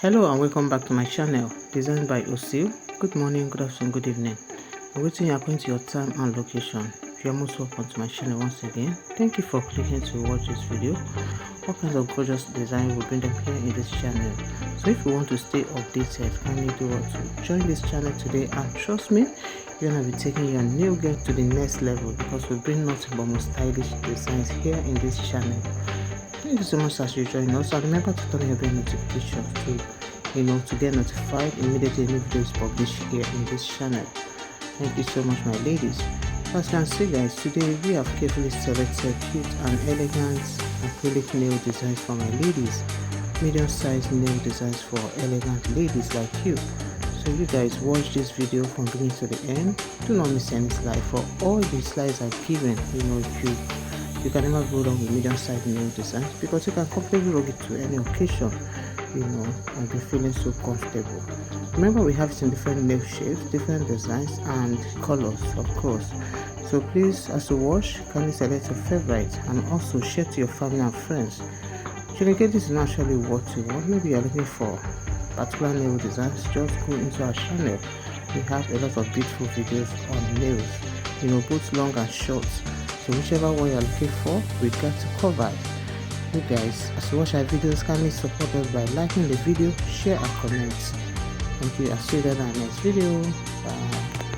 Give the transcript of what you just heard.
Hello and welcome back to my channel, designed by Osil. Good morning, good afternoon, good evening. I'm waiting according to your time and location. You are most welcome to my channel once again. Thank you for clicking to watch this video. All kinds of gorgeous design will bring them here in this channel. So if you want to stay updated, kindly do what to join this channel today, and trust me, you're gonna be taking your nail game to the next level because we bring nothing but most stylish designs here in this channel. Thank you so much as you join us, and remember to turn on your bell notifications to get notified immediately a new video is published here in this channel. Thank you so much, my ladies. As you can see, guys, today we have carefully selected cute and elegant acrylic nail designs for my ladies, medium-sized nail designs for elegant ladies like you. So you guys watch this video from beginning to the end. Do not miss any slide. For all the slides I've given, you can never go wrong with medium-sized nail designs because you can comfortably roll it to any occasion, and be feeling so comfortable. Remember, we have some different nail shapes, different designs and colors, of course. So please, as you watch, kindly select your favorite and also share to your family and friends. This is not actually what you want. Maybe you're looking for particular nail designs, just go into our channel. We have a lot of beautiful videos on nails, both long and short. So whichever one you're looking for, we got to cover it. You guys, as you watch our videos, kindly support us by liking the video, share and comment. Thank you. I'll see you in the next video. Bye.